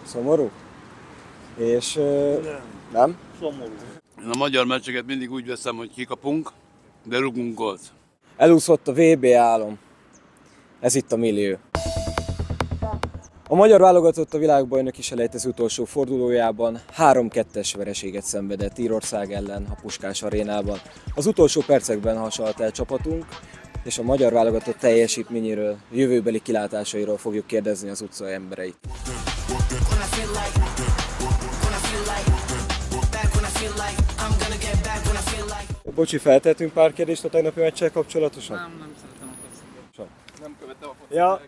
Szomorú? És nem? Szomorú. Én a magyar meccseket mindig úgy veszem, hogy kikapunk, de rugunk gólt. Elúszott a VB álom. Ez itt a millió. A magyar válogatott a világbajnoki selejtező utolsó fordulójában 3-2-es vereséget szenvedett Írország ellen a Puskás arénában. Az utolsó percekben hasalt el csapatunk, és a magyar válogatott teljesítményéről, jövőbeli kilátásairól fogjuk kérdezni az utca embereit. Bocsi, feltettünk pár kérdést a tegnapi meccsel kapcsolatosan? Nem szeretem a klasszikát. Nem követem a Ja.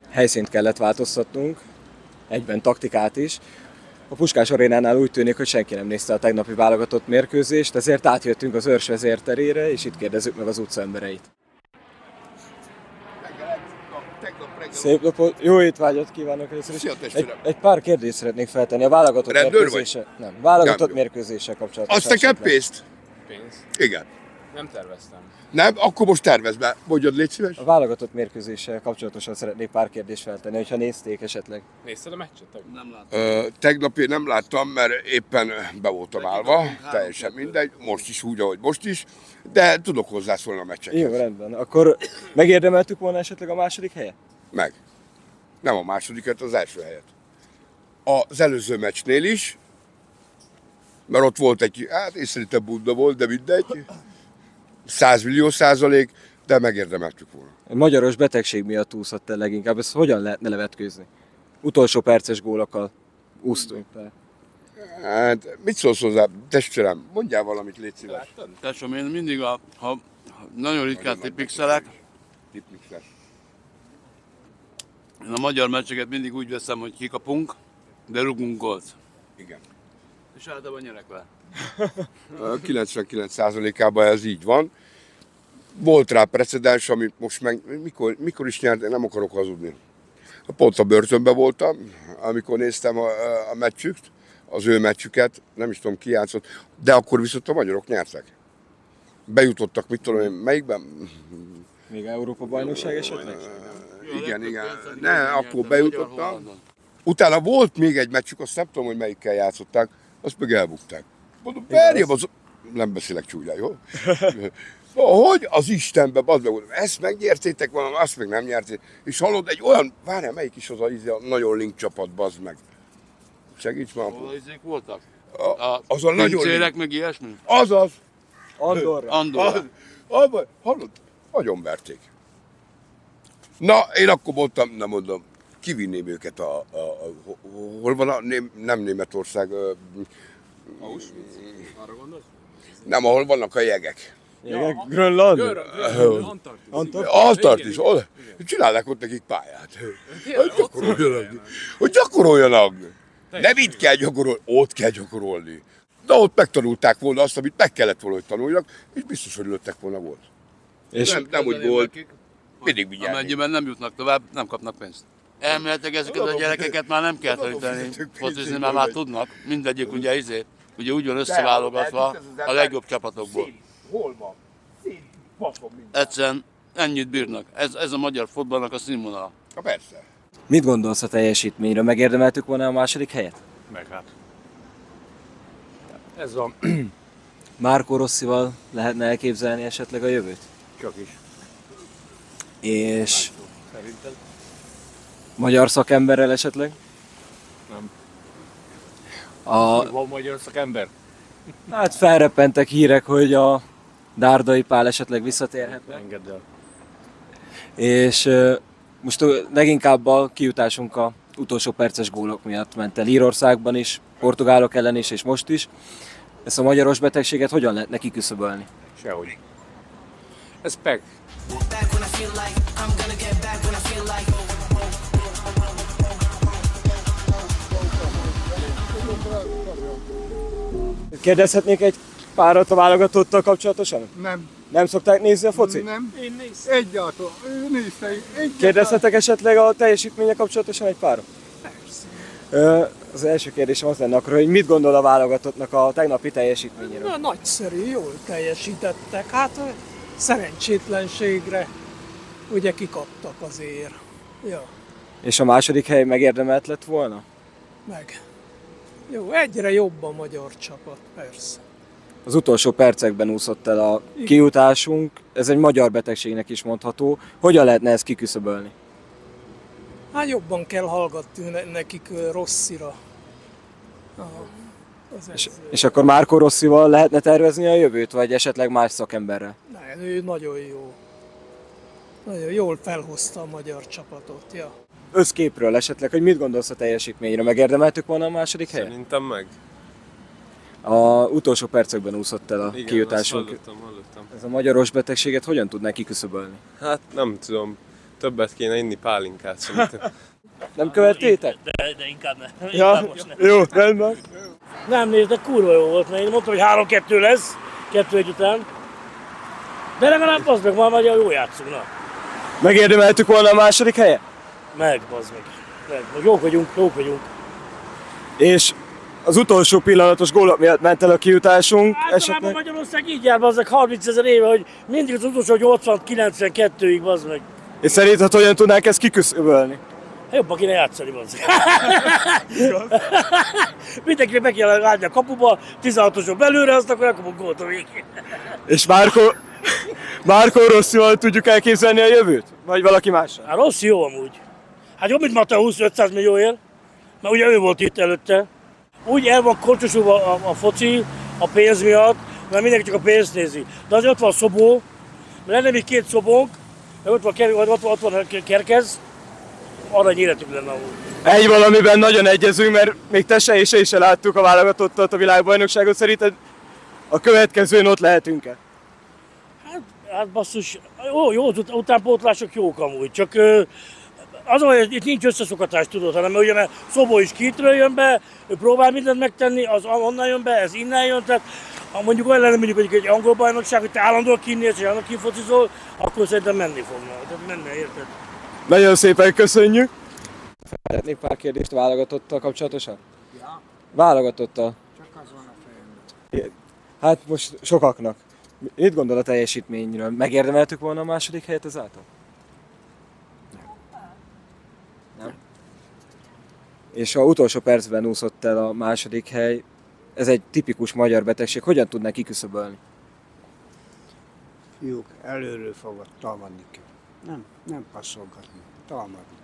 Helyszínt kellett változtatnunk, egyben taktikát is. A Puskás arénánál úgy tűnik, hogy senki nem nézte a tegnapi válogatott mérkőzést, ezért átjöttünk az Őrs vezérterére, és itt kérdezzük meg az utca embereit. Szép napot, jó étvágyat kívánok először is. Egy pár kérdést szeretnék feltenni a válogatott mérkőzése. Nem, válogatott mérkőzéssel kapcsolatban. Azt nekem pénzt? Pénz? Igen. Nem terveztem. Nem? Akkor most tervezd be. Mondjad, légy szíves. A válogatott mérkőzéssel kapcsolatosan szeretnék pár kérdést feltenni, hogyha nézték esetleg. Nézted a meccset? Nem látom. Tegnap én nem láttam, mert éppen be voltam állva. Teljesen mindegy. Most is úgy, ahogy most is. De tudok hozzászólni a meccsekhez. Jó, rendben. Akkor megérdemeltük volna esetleg a második helyet? Meg. Nem a másodikat, az első helyet. Az előző meccsnél is, mert ott volt egy, hát észrevétlen bunda volt, de mindegy. 100 millió %, de megérdemeltük volna. A magyaros betegség miatt úszott el leginkább. Ezt hogyan lehetne levetkőzni? Utolsó perces gólokkal úsztunk fel. Hát, mit szólsz hozzá, testvérem? Mondjál valamit, légy szíves. Tesóm, én mindig, ha nagyon ritkán tipixelek, én a magyar meccseket mindig úgy veszem, hogy kikapunk, de rugunk gólt. Igen. És általában nyerek vele. 99%-ában ez így van. Volt rá precedens, amit most meg, mikor is nyert, nem akarok hazudni. Pont a börtönben voltam, amikor néztem a meccsüket, az ő meccsüket, nem is tudom ki játszott, de akkor viszont a magyarok nyertek. Bejutottak, mit tudom én, melyikben? Még Európa bajnokság esetleg? Igen. Ne, akkor bejutottam. Utána volt még egy meccsük, azt nem tudom, hogy melyikkel játszották, azt meg elbukták. Mondom, perjem, nem beszélek csúnyán, jó? Hogy az Istenbe, bazd meg, ezt megnyertétek valami, azt meg nem nyertétek. És hallod, egy olyan, várjál, melyik is az a nagyon link csapat, bazd meg. Segíts már. Hol izék voltak? Az a nagyon link. Meg ilyesmi? Azaz. Andorra. Hallod? Nagyon verték. Na, én akkor mondtam, kivinném őket hol van nem Németország. Auschwitz? Arra gondolsz? Nem, ahol vannak a jegek. Jegek? Grönland? Antarktisz. Csinálják ott nekik pályát. Hogy gyakoroljanak. Nem itt kell gyakorolni, ott kell gyakorolni. De ott megtanulták volna azt, amit meg kellett volna, hogy tanuljanak, és biztos, hogy lőttek volna volt. És nem úgy volt. Mindig vigyázni. Amennyiben nem jutnak tovább, nem kapnak pénzt. Elméletileg ezeket a gyerekeket már nem kell tanítani, focizni, mert már tudnak. Mindegyik ugye úgy van összeválogatva a legjobb csapatokból. Hol van? Egyszerűen ennyit bírnak. Ez a magyar fotballnak a színvonala. Ha persze. mit gondolsz a teljesítményről? Megérdemeltük volna a második helyet? Meg hát. Ez van. Marco Rossival lehetne elképzelni esetleg a jövőt? Csak is. És Szerinted? magyar szakemberrel esetleg? Nem. A, Van magyar szakember? hát felreppentek hírek, hogy a Dárdai Pál esetleg visszatérhetne. Engedd el. És most leginkább a kijutásunk a utolsó perces gólok miatt ment el Írországban is, portugálok ellen is, és most is. Ezt a magyaros betegséget hogyan lehetne kiküszöbölni? Sehogy. Ez pek. Kérdezhetnék egy párat a válogatottal kapcsolatosan? Nem. Nem szokták nézni a focit? Nem. Én néztem. Egyáltalán. Ő nézte. Egyáltalán. Kérdezhetek esetleg a teljesítménye kapcsolatosan egy párat? Persze. Az első kérdésem az lenne akkor, hogy mit gondol a válogatottnak a tegnapi teljesítményéről? Na, nagyszerű, jól teljesítettek. Hát szerencsétlenségre ugye kikaptak azért. Ja. És a második hely megérdemelt lett volna? Meg. Jó, egyre jobb a magyar csapat, persze. Az utolsó percekben úszott el a kijutásunk, ez egy magyar betegségnek is mondható. Hogyan lehetne ezt kiküszöbölni? Hát jobban kell hallgatni nekik Rosszira. És akkor Marco Rossival lehetne tervezni a jövőt, vagy esetleg más szakemberrel? Nem, ő nagyon jó. Nagyon jól felhozta a magyar csapatot, ja. Összképről esetleg, hogy mit gondolsz a teljesítményre? Megérdemeltük volna a második helyet? Szerintem meg. A utolsó percekben úszott el a Igen, kijutásunk. azt hallottam. Ez a magyaros betegséget hogyan tudná kiküszöbölni? Hát nem tudom, többet kéne inni pálinkát szerintem. Nem követtétek? De inkább ne. Ja, Inkább most ne. jó, rendben. Nem nézd, de kurva jó volt, mert én mondtam, hogy 3-2 lesz, 2-1 után. De legalább az meg, már magyar jól játszunk, na. Megérdemeltük volna a második helyet? Meg, bazd meg. Meg. Jók vagyunk, jók vagyunk. És az utolsó pillanatos gólok miatt ment el a kijutásunk. Általában Magyarország így jár, bazd meg, 30 000 éve, hogy mindig az utolsó 80-92-ig, bazd meg. És szerinted hogyan tudnánk ezt kiküszöbölni? Hát jobban kéne játszani, bazd meg. Mindenkinek be kell állni a kapuba, 16-oson belőle, azt akkor elkapunk gólt a végén. És Marco Rossival tudjuk elképzelni a jövőt? Vagy valaki mással? Hát Rossi jó amúgy. Hát jobb, mint Mateusz 500 millióért, mert ugye ő volt itt előtte. Úgy el van korcsosulva a foci a pénz miatt, mert mindenki csak a pénzt nézi. De azért ott van Szobó, lenne még 2 szobónk, ott van Kerkez, arany életük lenne amúgy. Egy valamiben nagyon egyezünk, mert még te se és én se láttuk a válogatottat, a világbajnokságot. Szerinted a következőn ott lehetünk-e? Hát basszus, jó, utánpótlások jók amúgy, csak az, hogy itt nincs összeszokatás, tudod, hanem ugye, mert Szobó is kitről jön be, ő próbál mindent megtenni, az onnan jön be, ez innen jön, tehát ha mondjuk olyan lenne mondjuk egy angol bajnokság, hogy te állandóan kinnéz, és állandóan kinfocizol, akkor szerintem menni fogna, tehát menne, érted? Nagyon szépen köszönjük! Szeretnék pár kérdést válogatottal kapcsolatosan? Ja. Válogatottal? Csak az van a fejemben. Hát most sokaknak. Mit gondol a teljesítményről? Megérdemeltük volna a második helyet ezáltal? Nem. És a utolsó percben úszott el a második hely. Ez egy tipikus magyar betegség. Hogyan tudná kiküszöbölni? Fiúk, előről fogod támadni kell. Nem passzolgatni, támadni.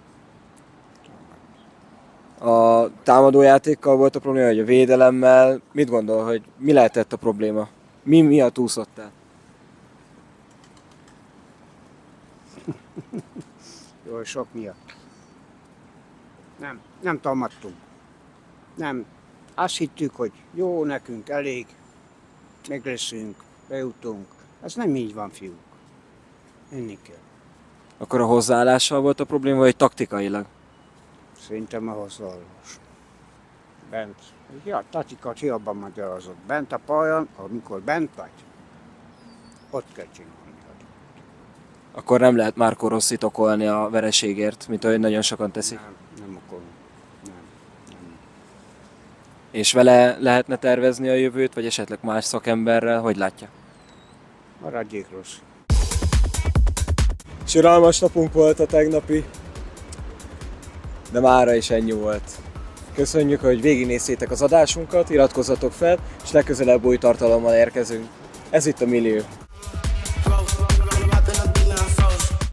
A támadójátékkal volt a probléma, vagy a védelemmel? Mit gondol, hogy mi lehetett a probléma? Mi miatt úszott el? Jó, sok miatt. Nem támadtunk. Nem. Azt hittük, hogy jó, nekünk elég, meg leszünk, bejutunk. Ez nem így van, fiúk. Enni kell. Akkor a hozzáállással volt a probléma, vagy taktikailag? Szerintem a hozzáállás. Bent. Ja, Tatikat hiába magyarázott. Bent a pályán, amikor bent vagy, ott kell csinálni. Akkor nem lehet Marco Rossit okolni a vereségért, mint ahogy nagyon sokan teszik. Nem okolom. Nem. És vele lehetne tervezni a jövőt, vagy esetleg más szakemberrel? Hogy látja? Maradjék rossz. Siralmas napunk volt a tegnapi, de mára is ennyi volt. Köszönjük, hogy végignéztétek az adásunkat, iratkozzatok fel, és legközelebb új tartalommal érkezünk. Ez itt a Millió.